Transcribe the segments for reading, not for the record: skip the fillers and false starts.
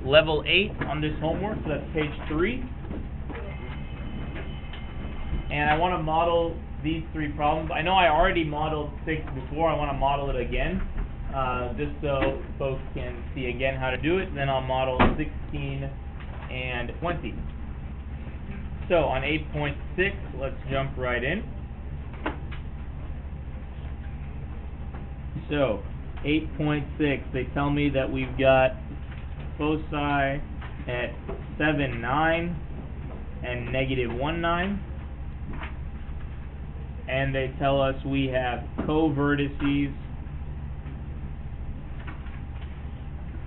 level 8 on this homework, so that's page 3. And I want to model these 3 problems. I know I already modeled 6 before. I want to model it again, just so folks can see again how to do it. Then I'll model 16 and 20. So on 8.6, let's jump right in. So 8.6, they tell me that we've got foci at 7, 9 and negative 1, 9. And they tell us we have co-vertices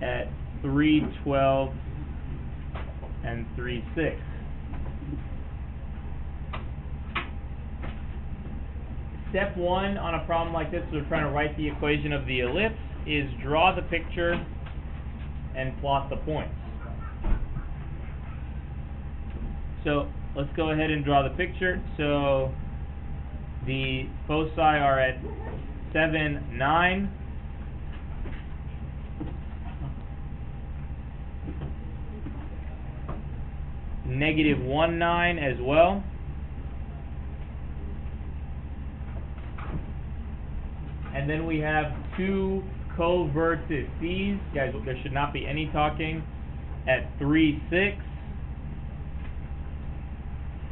at 3, 12 and 3, 6. Step 1 on a problem like this, we're trying to write the equation of the ellipse, is draw the picture and plot the points. So let's go ahead and draw the picture. So the foci are at 7, 9. Negative 1, 9 as well. And then we have 2 co-vertices. Guys, there should not be any talking. At 3, 6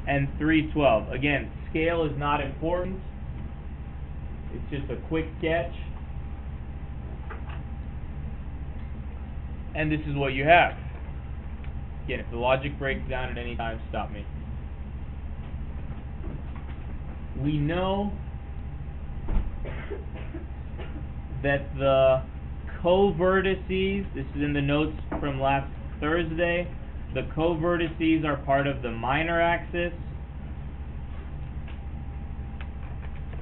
and 3, 12. Again, scale is not important. It's just a quick sketch. And this is what you have. Again, if the logic breaks down at any time, stop me. We know that the co-vertices, this is in the notes from last Thursday, the co-vertices are part of the minor axis.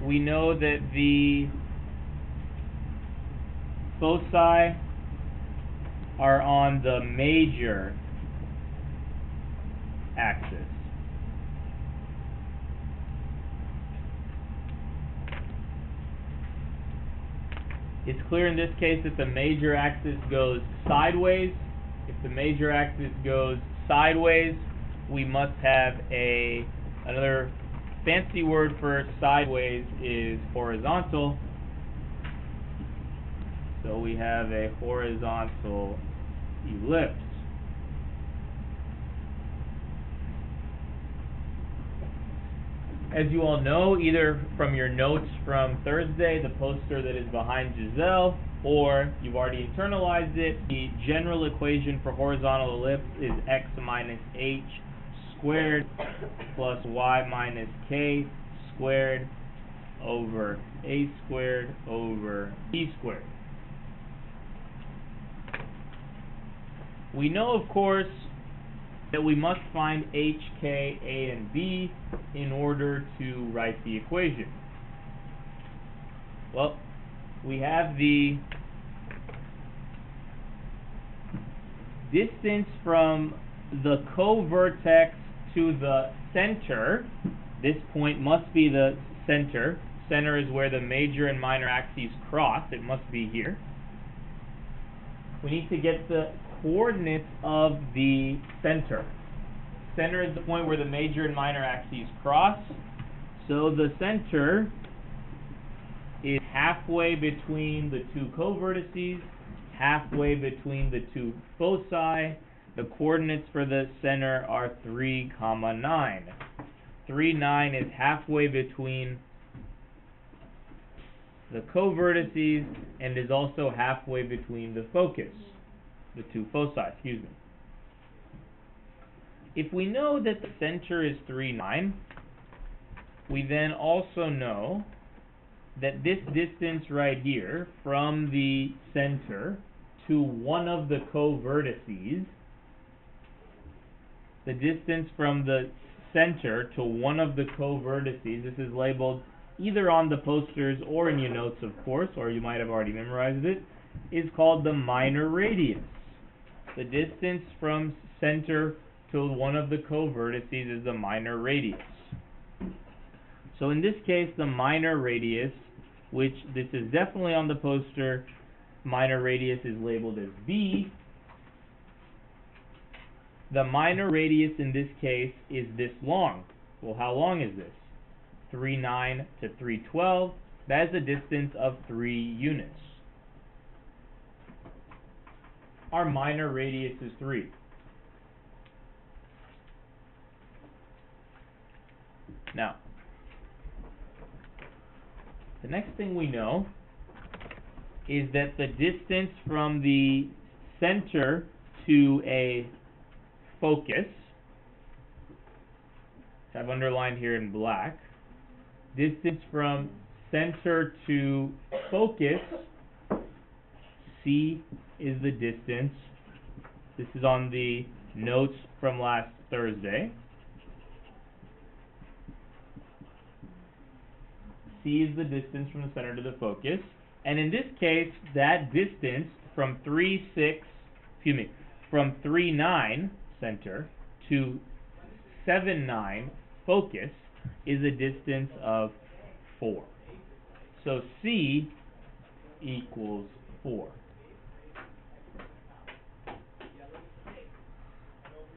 We know that the foci are on the major axis. It's clear in this case that the major axis goes sideways. If the major axis goes sideways, we must have another fancy word for sideways is horizontal. So we have a horizontal ellipse. As you all know, either from your notes from Thursday, the poster that is behind Giselle, or you've already internalized it, the general equation for horizontal ellipse is x minus h squared plus y minus k squared over a squared over b squared. We know, of course, that we must find h, k, a, and b in order to write the equation. Well, we have the distance from the co-vertex to the center. This point must be the center. Center is where the major and minor axes cross. It must be here. We need to get the coordinates of the center. Center is the point where the major and minor axes cross. So the center is halfway between the 2 co-vertices, halfway between the 2 foci. The coordinates for the center are 3, 9. 3, 9 is halfway between the co-vertices and is also halfway between the focus. The 2 foci, excuse me. If we know that the center is 3, 9, we then also know that this distance right here from the center to one of the co-vertices, the distance from the center to one of the co-vertices, this is labeled either on the posters or in your notes, of course, or you might have already memorized it, is called the minor radius. The distance from center to one of the co-vertices is the minor radius. So in this case, the minor radius, which this is definitely on the poster, minor radius is labeled as b, The minor radius in this case is this long. Well, how long is this? 3,9 to 312. That is a distance of 3 units. Our minor radius is 3. Now, the next thing we know is that the distance from the center to a focus, I've underlined here in black, distance from center to focus, C is the distance. This is on the notes from last Thursday. C is the distance from the center to the focus. And in this case, that distance from 3,9 center to 7,9 focus is a distance of 4. So C equals 4.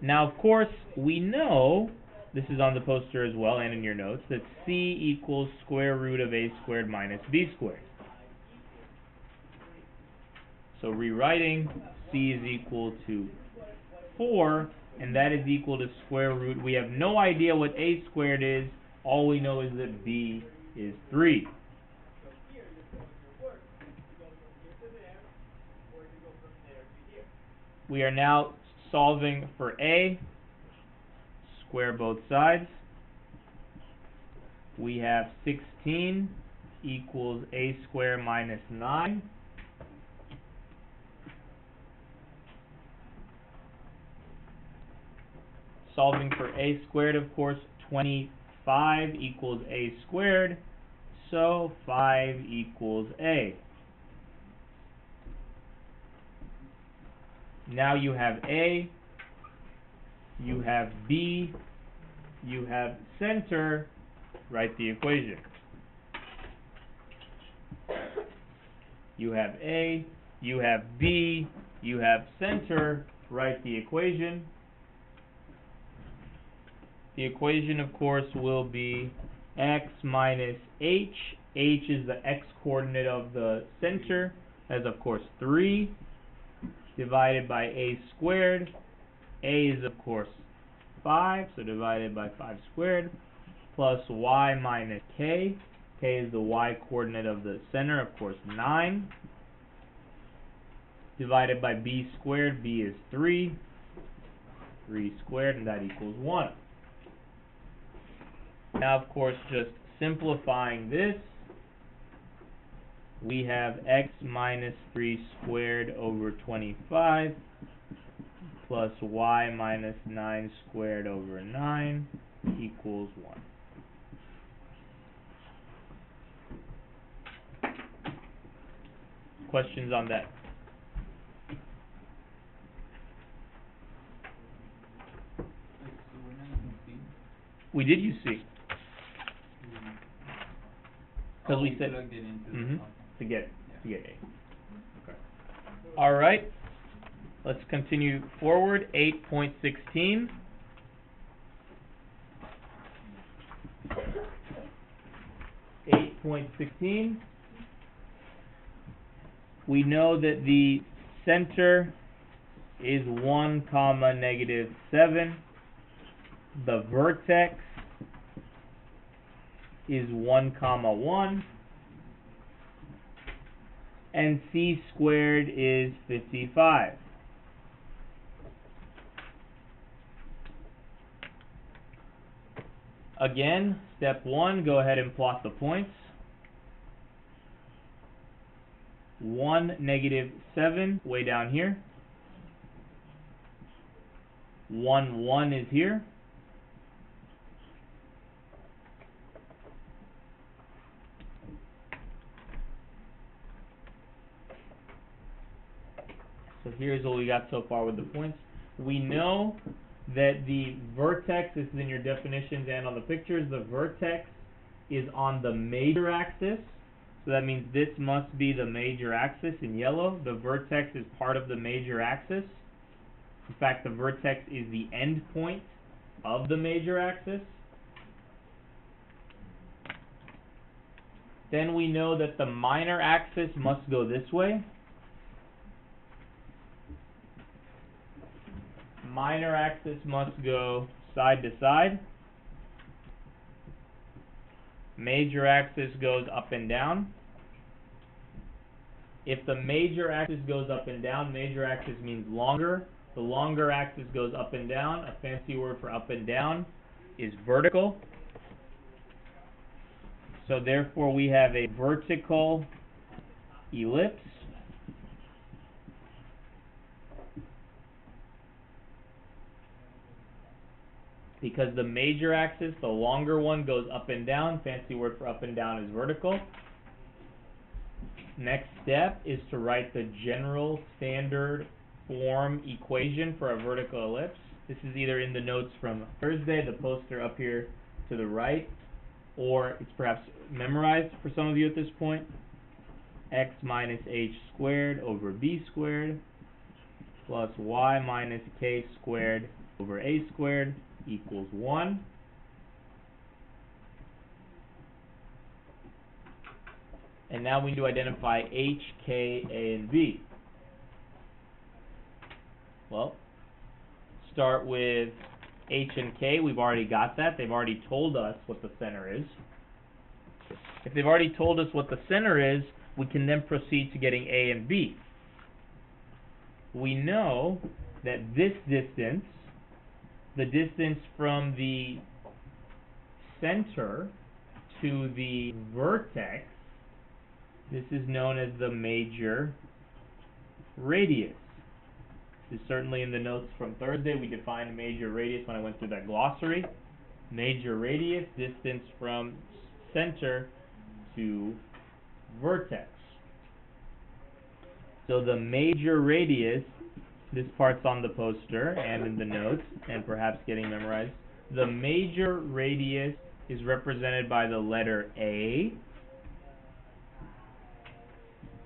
Now, of course, we know, this is on the poster as well and in your notes, that C equals square root of A squared minus B squared. So rewriting, C is equal to 4, and that is equal to square root. We have no idea what A squared is. All we know is that B is 3. We are now solving for A. Square both sides. We have 16 equals A squared minus 9. Solving for A squared, of course, 25 equals A squared, so 5 equals A. Now you have A, you have B, you have center, write the equation. You have A, you have B, you have center, write the equation. The equation, of course, will be x minus h. H is the x-coordinate of the center. That's, of course, 3 divided by a squared. A is, of course, 5, so divided by 5 squared, plus y minus k. K is the y-coordinate of the center, of course, 9. Divided by b squared. B is 3. 3 squared, and that equals 1. Now, of course, just simplifying this, we have x minus 3 squared over 25 plus y minus 9 squared over 9 equals 1. Questions on that? We did use C. Because we said plugged it into to get A. Okay. All right. Let's continue forward. 8.16. We know that the center is 1, negative 7. The vertex is 1, 1. And C squared is 55. Again, step 1, go ahead and plot the points. 1, negative 7, way down here. 1, 1 is here. So here's what we got so far with the points. We know that the vertex, this is in your definitions and on the pictures, the vertex is on the major axis. So that means this must be the major axis in yellow. The vertex is part of the major axis. In fact, the vertex is the end point of the major axis. Then we know that the minor axis must go this way. Minor axis must go side to side. Major axis goes up and down. If the major axis goes up and down, major axis means longer. The longer axis goes up and down. A fancy word for up and down is vertical. So therefore we have a vertical ellipse. Because the major axis, the longer one, goes up and down. Fancy word for up and down is vertical. Next step is to write the general standard form equation for a vertical ellipse. This is either in the notes from Thursday, the poster up here to the right, or it's perhaps memorized for some of you at this point. X minus h squared over b squared plus y minus k squared over a squared equals 1. And now we need to identify h, k, a, and b. Well, start with h and k. We've already got that. They've already told us what the center is. If they've already told us what the center is, we can then proceed to getting a and b. We know that this distance, the distance from the center to the vertex, this is known as the major radius. This is certainly in the notes from Thursday. We defined major radius when I went through that glossary. Major radius, distance from center to vertex. So the major radius, this part's on the poster and in the notes and perhaps getting memorized. The major radius is represented by the letter A.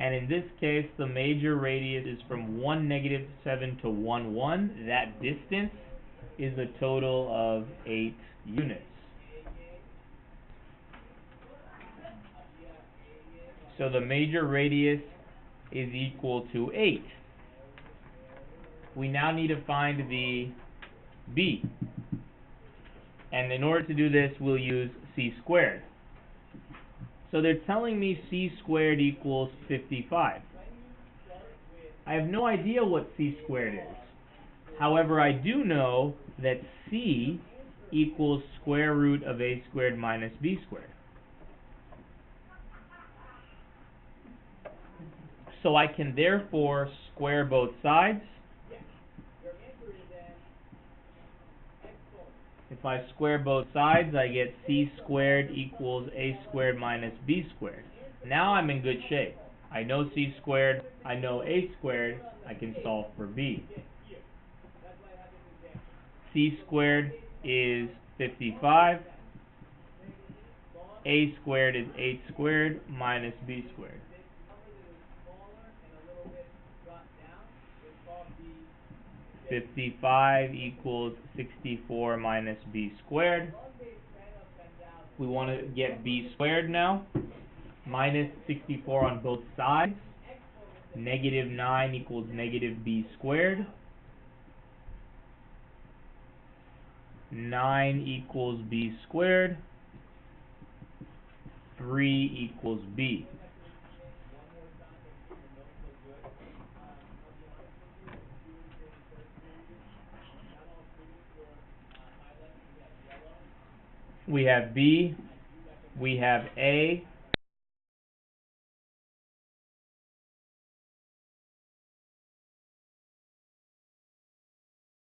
And in this case, the major radius is from 1, -7 to 1, 1. That distance is a total of 8 units. So the major radius is equal to 8. We now need to find the b. And in order to do this, we'll use c squared. So they're telling me c squared equals 55. I have no idea what c squared is. However, I do know that c equals square root of a squared minus b squared. So I can therefore square both sides. If I square both sides, I get c squared equals a squared minus b squared. Now I'm in good shape. I know c squared, I know a squared, I can solve for b. C squared is 55. A squared is 8 squared minus b squared. 55 equals 64 minus b squared. We want to get b squared now. Minus 64 on both sides. -9 equals -b squared. 9 equals b squared. 3 equals b. We have b, we have a,